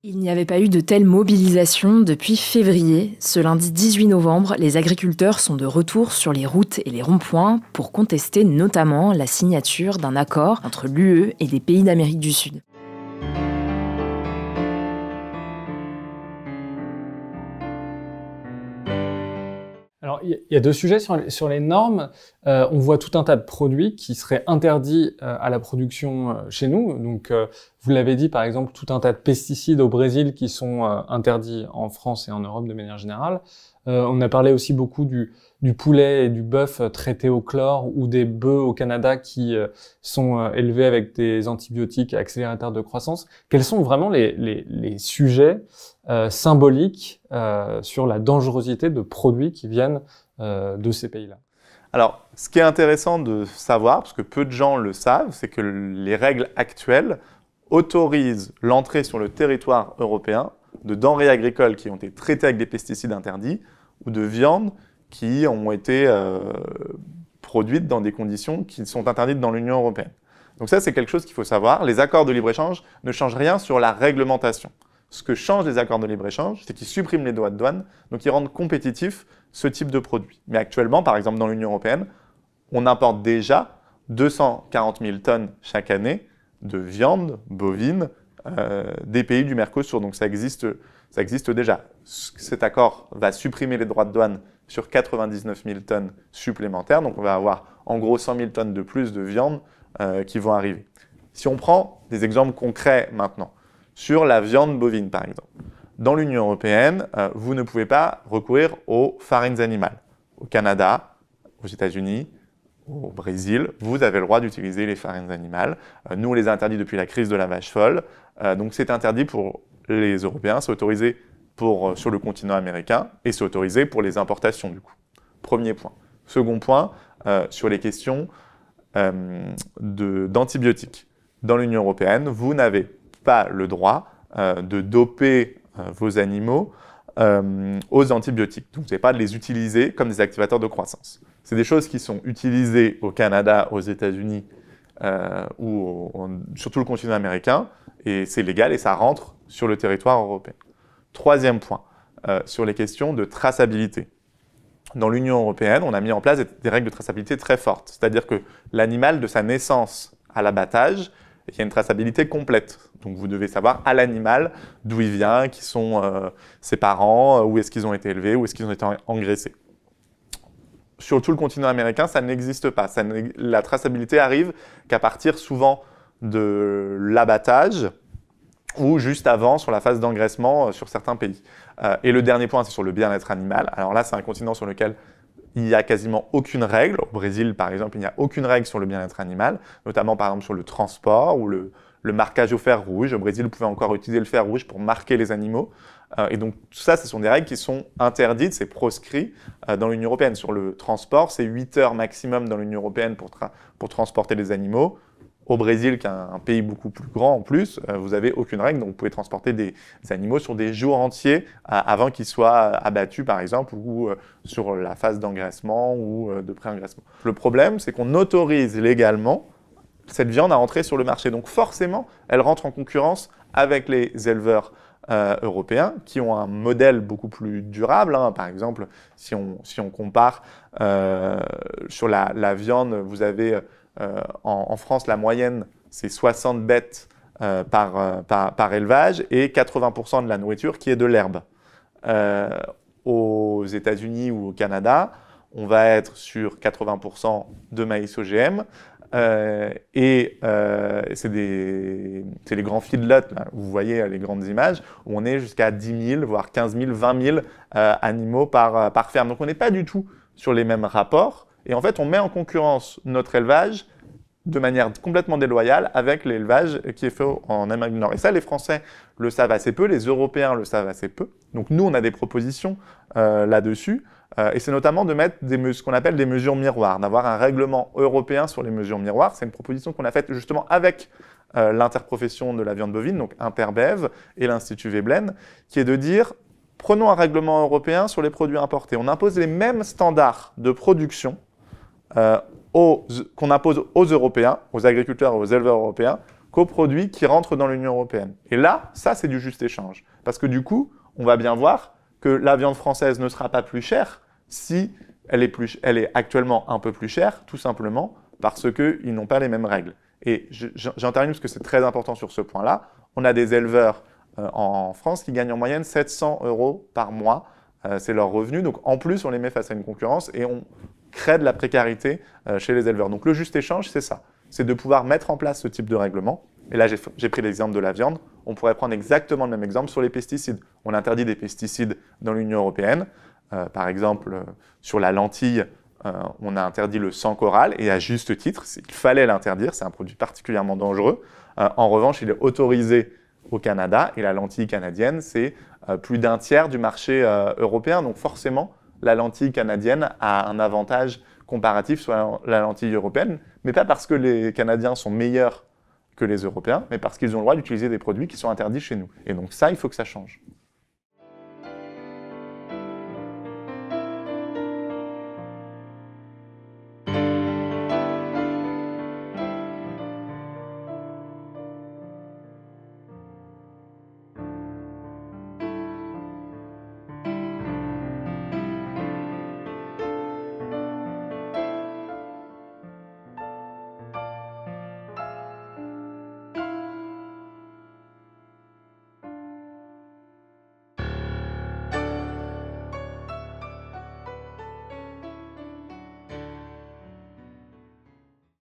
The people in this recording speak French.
Il n'y avait pas eu de telle mobilisation depuis février. Ce lundi 18 novembre, les agriculteurs sont de retour sur les routes et les ronds-points pour contester notamment la signature d'un accord entre l'UE et des pays d'Amérique du Sud. Alors, il y a deux sujets sur les normes. On voit tout un tas de produits qui seraient interdits à la production chez nous. Donc, vous l'avez dit, par exemple, tout un tas de pesticides au Brésil qui sont interdits en France et en Europe de manière générale. On a parlé aussi beaucoup du poulet et du bœuf traités au chlore ou des bœufs au Canada qui sont élevés avec des antibiotiques accélérateurs de croissance. Quels sont vraiment les sujets symboliques sur la dangerosité de produits qui viennent de ces pays-là? Alors, ce qui est intéressant de savoir, parce que peu de gens le savent, c'est que les règles actuelles autorisent l'entrée sur le territoire européen de denrées agricoles qui ont été traitées avec des pesticides interdits ou de viandes qui ont été produites dans des conditions qui sont interdites dans l'Union européenne. Donc ça, c'est quelque chose qu'il faut savoir. Les accords de libre-échange ne changent rien sur la réglementation. Ce que changent les accords de libre-échange, c'est qu'ils suppriment les droits de douane, donc ils rendent compétitif ce type de produit. Mais actuellement, par exemple, dans l'Union européenne, on importe déjà 240 000 tonnes chaque année de viande bovine des pays du Mercosur. Donc ça existe déjà. Cet accord va supprimer les droits de douane sur 99 000 tonnes supplémentaires. Donc on va avoir en gros 100 000 tonnes de plus de viande qui vont arriver. Si on prend des exemples concrets maintenant, sur la viande bovine par exemple, dans l'Union européenne, vous ne pouvez pas recourir aux farines animales. Au Canada, aux États-Unis, au Brésil, vous avez le droit d'utiliser les farines animales. Nous, on les a interdits depuis la crise de la vache folle. Donc c'est interdit pour les Européens, c'est autorisé sur le continent américain et c'est autorisé pour les importations du coup. Premier point. Second point, sur les questions d'antibiotiques. Dans l'Union européenne, vous n'avez pas le droit de doper vos animaux aux antibiotiques. Donc, vous n'avez pas de les utiliser comme des activateurs de croissance. C'est des choses qui sont utilisées au Canada, aux États-Unis ou sur tout le continent américain, et c'est légal et ça rentre sur le territoire européen. Troisième point, sur les questions de traçabilité. Dans l'Union européenne, on a mis en place des règles de traçabilité très fortes, c'est-à-dire que l'animal, de sa naissance à l'abattage, il y a une traçabilité complète. Donc vous devez savoir à l'animal d'où il vient, qui sont ses parents, où est-ce qu'ils ont été élevés, où est-ce qu'ils ont été engraissés. Sur tout le continent américain, ça n'existe pas. La traçabilité arrive qu'à partir souvent de l'abattage ou juste avant, sur la phase d'engraissement sur certains pays. Et le dernier point, c'est sur le bien-être animal. Alors là, c'est un continent sur lequel il n'y a quasiment aucune règle. Au Brésil, par exemple, il n'y a aucune règle sur le bien-être animal, notamment par exemple sur le transport ou le marquage au fer rouge. Au Brésil, vous pouvez encore utiliser le fer rouge pour marquer les animaux. Et donc, tout ça, ce sont des règles qui sont interdites, c'est proscrit dans l'Union européenne. Sur le transport, c'est 8 heures maximum dans l'Union européenne pour transporter les animaux. Au Brésil, qui est un pays beaucoup plus grand en plus, vous n'avez aucune règle, donc vous pouvez transporter des animaux sur des jours entiers avant qu'ils soient abattus, par exemple, ou sur la phase d'engraissement ou de pré-engraissement. Le problème, c'est qu'on autorise légalement cette viande à entrer sur le marché. Donc forcément, elle rentre en concurrence avec les éleveurs européens qui ont un modèle beaucoup plus durable. Par exemple, si on compare sur la viande, vous avez en France, la moyenne, c'est 60 bêtes par élevage et 80% de la nourriture qui est de l'herbe. Aux États-Unis ou au Canada, on va être sur 80% de maïs OGM. C'est les grands feedlots, là, vous voyez les grandes images, où on est jusqu'à 10 000, voire 15 000, 20 000 animaux par ferme. Donc on n'est pas du tout sur les mêmes rapports. Et en fait, on met en concurrence notre élevage de manière complètement déloyale avec l'élevage qui est fait en Amérique du Nord. Et ça, les Français le savent assez peu, les Européens le savent assez peu. Donc nous, on a des propositions là-dessus. Et c'est notamment de mettre ce qu'on appelle des mesures miroirs, d'avoir un règlement européen sur les mesures miroirs. C'est une proposition qu'on a faite justement avec l'interprofession de la viande bovine, donc Interbev et l'Institut Veblen, qui est de dire prenons un règlement européen sur les produits importés. On impose les mêmes standards de production qu'on impose aux Européens, aux agriculteurs et aux éleveurs européens, qu'aux produits qui rentrent dans l'Union européenne. Et là, ça, c'est du juste échange. Parce que du coup, on va bien voir que la viande française ne sera pas plus chère si elle est actuellement un peu plus chère, tout simplement parce qu'ils n'ont pas les mêmes règles. Et j'interviens parce que c'est très important sur ce point-là. On a des éleveurs en France qui gagnent en moyenne 700 € par mois. C'est leur revenu. Donc en plus, on les met face à une concurrence et on crée de la précarité chez les éleveurs. Donc le juste échange, c'est ça. C'est de pouvoir mettre en place ce type de règlement. Et là, j'ai pris l'exemple de la viande. On pourrait prendre exactement le même exemple sur les pesticides. On interdit des pesticides dans l'Union européenne. Par exemple, sur la lentille, on a interdit le sang choral, et à juste titre, il fallait l'interdire, c'est un produit particulièrement dangereux. En revanche, il est autorisé au Canada, et la lentille canadienne, c'est plus d'un tiers du marché européen. Donc forcément, la lentille canadienne a un avantage comparatif sur la lentille européenne, mais pas parce que les Canadiens sont meilleurs que les Européens, mais parce qu'ils ont le droit d'utiliser des produits qui sont interdits chez nous. Et donc ça, il faut que ça change.